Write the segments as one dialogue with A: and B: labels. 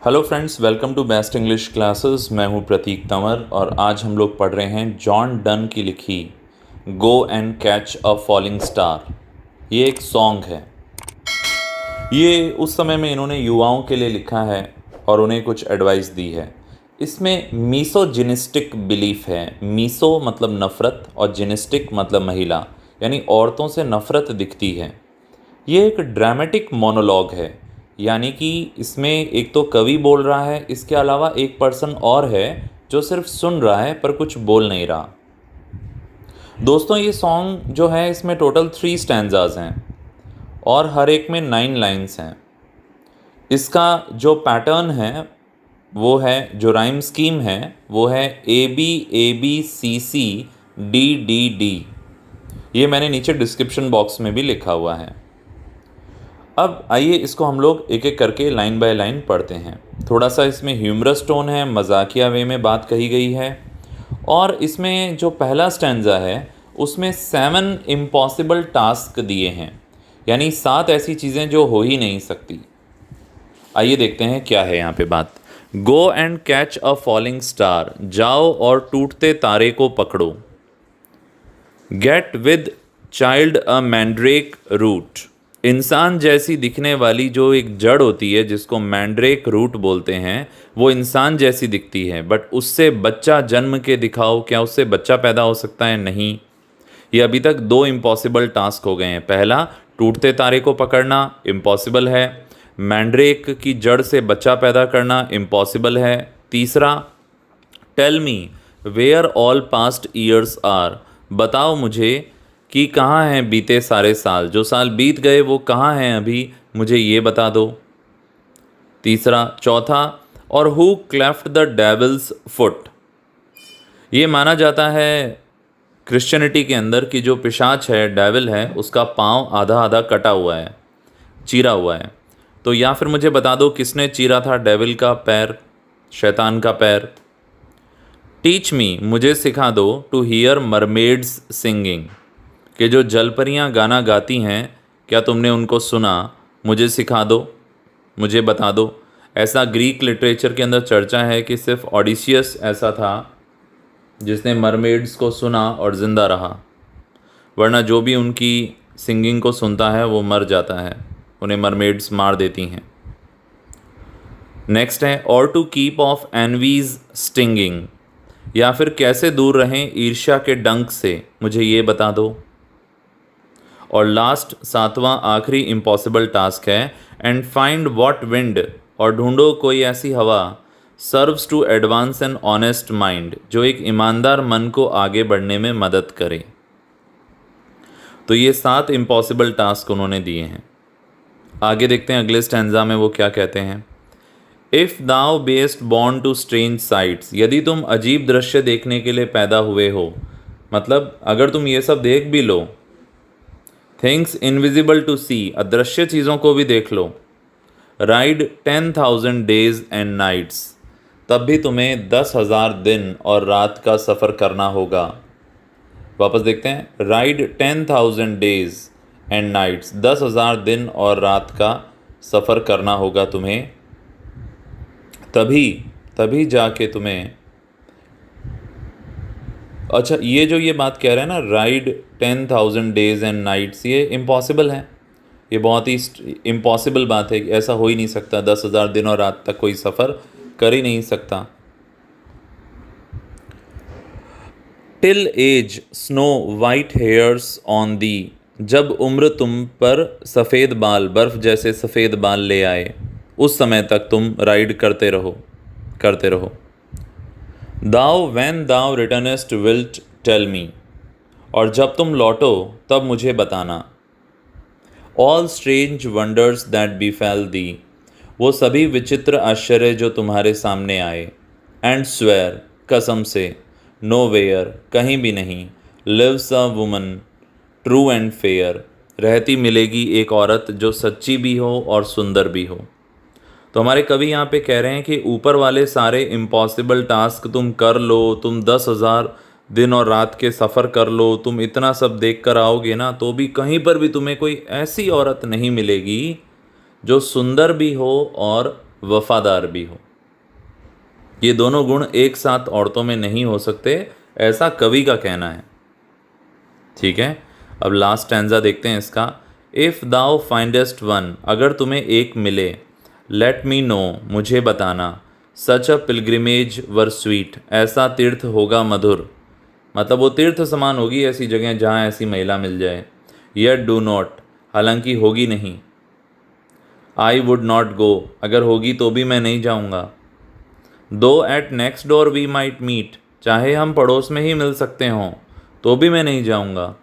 A: Hello friends, welcome to best English classes. मैं हूं प्रतीक तंवर और आज हम लोग पढ़ रहे हैं जॉन डन की लिखी गो and catch a falling star. ये एक सॉन्ग है। ये उस समय में इन्होंने युवाओं के लिए लिखा है और उन्हें कुछ एडवाइस दी है। इसमें मीसोजिनिस्टिक बिलीफ है। मीसो मतलब नफ़रत और जिनिस्टिक मतलब महिला, यानी औरतों से नफ़रत दिखती है। ये एक ड्रामेटिक मोनोलॉग है, यानी कि इसमें एक तो कवि बोल रहा है, इसके अलावा एक पर्सन और है जो सिर्फ सुन रहा है पर कुछ बोल नहीं रहा। दोस्तों, ये सॉन्ग जो है इसमें टोटल 3 स्टैंजाज हैं और हर एक में 9 लाइन्स हैं। इसका जो पैटर्न है वो है, जो राइम स्कीम है वो है ABABCCDDD। ये मैंने नीचे डिस्क्रिप्शन बॉक्स में भी लिखा हुआ है। अब आइए इसको हम लोग एक एक करके लाइन बाय लाइन पढ़ते हैं। थोड़ा सा इसमें ह्यूमरस टोन है, मजाकिया वे में बात कही गई है। और इसमें जो पहला स्टैंजा है उसमें 7 इम्पॉसिबल टास्क दिए हैं, यानी 7 ऐसी चीज़ें जो हो ही नहीं सकती। आइए देखते हैं क्या है यहाँ पे बात। Go and catch a falling star, जाओ और टूटते तारे को पकड़ो। Get with child a mandrake root, इंसान जैसी दिखने वाली जो एक जड़ होती है जिसको मैंड्रेक रूट बोलते हैं, वो इंसान जैसी दिखती है, बट उससे बच्चा जन्म के दिखाओ। क्या उससे बच्चा पैदा हो सकता है? नहीं। ये अभी तक 2 इम्पॉसिबल टास्क हो गए हैं। पहला, टूटते तारे को पकड़ना, इम्पॉसिबल है। मैंड्रेक की जड़ से बच्चा पैदा करना, इम्पॉसिबल है। तीसरा, tell me where all past years are, बताओ मुझे कि कहाँ हैं बीते सारे साल, जो साल बीत गए वो कहाँ हैं अभी, मुझे ये बता दो। तीसरा, चौथा, और who cleft the devil's foot, ये माना जाता है क्रिश्चियनिटी के अंदर कि जो पिशाच है, डेविल है, उसका पाँव आधा आधा कटा हुआ है, चीरा हुआ है। तो या फिर मुझे बता दो किसने चीरा था डेविल का पैर, शैतान का पैर। टीच मी, मुझे सिखा दो, टू हियर मरमेड्स सिंगिंग, कि जो जलपरियाँ गाना गाती हैं, क्या तुमने उनको सुना? मुझे सिखा दो, मुझे बता दो। ऐसा ग्रीक लिटरेचर के अंदर चर्चा है कि सिर्फ ओडिसियस ऐसा था जिसने मरमेड्स को सुना और ज़िंदा रहा, वरना जो भी उनकी सिंगिंग को सुनता है वो मर जाता है, उन्हें मरमेड्स मार देती हैं। नेक्स्ट है, और to keep off envy's stinging, या फिर कैसे दूर रहें ईर्ष्या के डंक से, मुझे ये बता दो। और लास्ट, 7वां आखिरी इम्पॉसिबल टास्क है, एंड फाइंड व्हाट विंड, और ढूंढो कोई ऐसी हवा, serves to advance an honest mind, जो एक ईमानदार मन को आगे बढ़ने में मदद करे। तो ये 7 इम्पॉसिबल टास्क उन्होंने दिए हैं। आगे देखते हैं अगले स्टैंजा में वो क्या कहते हैं। If thou be'st born to strange sights, यदि तुम अजीब दृश्य देखने के लिए पैदा हुए हो, मतलब अगर तुम ये सब देख भी लो, थिंग्स इनविजिबल टू सी, अदृश्य चीज़ों को भी देख लो। राइड 10,000 डेज एंड नाइट्स, तब भी तुम्हें 10,000 दिन और रात का सफ़र करना होगा। वापस देखते हैं, राइड 10,000 डेज एंड नाइट्स, 10,000 दिन और रात का सफ़र करना होगा तुम्हें, तभी जाके तुम्हें। अच्छा, ये बात कह रहे हैं ना, राइड 10,000 डेज एंड नाइट्स, ये इम्पॉसिबल है। ये बहुत ही इम्पॉसिबल बात है, ऐसा हो ही नहीं सकता। 10,000 दिन और रात तक कोई सफ़र कर ही नहीं सकता। Till as snow white hairs on the, जब उम्र तुम पर सफ़ेद बाल, बर्फ़ जैसे सफ़ेद बाल ले आए, उस समय तक तुम राइड करते रहो। Thou when thou returnest wilt tell me, और जब तुम लौटो तब मुझे बताना। All strange wonders that befell thee, वो सभी विचित्र आश्चर्य जो तुम्हारे सामने आए। एंड स्वेयर, कसम से, नो वेयर, कहीं भी नहीं, lives a woman true and fair, रहती मिलेगी एक औरत जो सच्ची भी हो और सुंदर भी हो। तो हमारे कवि यहाँ पे कह रहे हैं कि ऊपर वाले सारे इम्पॉसिबल टास्क तुम कर लो, तुम 10,000 दिन और रात के सफ़र कर लो, तुम इतना सब देख कर आओगे ना, तो भी कहीं पर भी तुम्हें कोई ऐसी औरत नहीं मिलेगी जो सुंदर भी हो और वफादार भी हो। ये दोनों गुण एक साथ औरतों में नहीं हो सकते, ऐसा कवि का कहना है। ठीक है, अब लास्ट स्टैंजा देखते हैं इसका। इफ़ दाउ फाइंडेस्ट वन, अगर तुम्हें एक मिले, लेट मी नो, मुझे बताना, सच अ पिलग्रिमेज वर स्वीट, ऐसा तीर्थ होगा मधुर। मतलब वो तीर्थ समान होगी ऐसी जगह जहाँ ऐसी महिला मिल जाए। येट डू नॉट, हालांकि होगी नहीं। आई वुड नॉट गो, अगर होगी तो भी मैं नहीं जाऊँगा। Though at next door we might meet, चाहे हम पड़ोस में ही मिल सकते हों तो भी मैं नहीं जाऊँगा।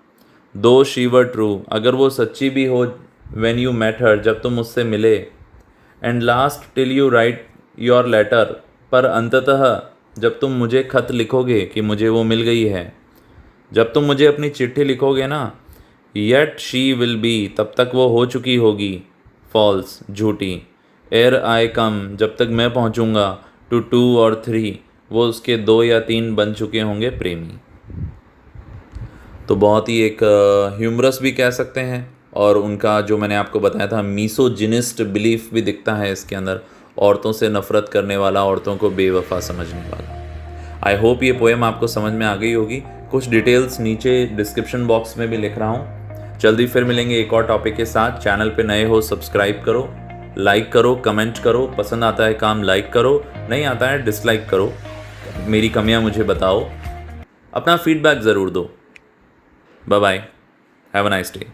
A: दो शी वर ट्रू, अगर वो सच्ची भी हो, व्हेन यू मेट हर, जब तुम उससे मिले। And last till you write your letter, पर अंततः जब तुम मुझे खत लिखोगे कि मुझे वो मिल गई है, जब तुम मुझे अपनी चिट्ठी लिखोगे ना, येट शी विल बी, तब तक वो हो चुकी होगी, फॉल्स, झूठी। एर आई कम, जब तक मैं पहुंचूंगा, टू टू और थ्री, वो उसके 2 या 3 बन चुके होंगे प्रेमी। तो बहुत ही एक ह्यूमरस भी कह सकते हैं, और उनका जो मैंने आपको बताया था मिसोजिनिस्ट बिलीफ भी दिखता है इसके अंदर, औरतों से नफ़रत करने वाला, औरतों को बेवफा समझने वाला। आई होप ये पोएम आपको समझ में आ गई होगी। कुछ डिटेल्स नीचे डिस्क्रिप्शन बॉक्स में भी लिख रहा हूँ। जल्दी फिर मिलेंगे एक और टॉपिक के साथ। चैनल पे नए हो सब्सक्राइब करो, लाइक करो, कमेंट करो, पसंद आता है काम लाइक करो, नहीं आता है डिसलाइक करो, मेरी कमियाँ मुझे बताओ, अपना फीडबैक ज़रूर दो। Bye bye, have a nice day.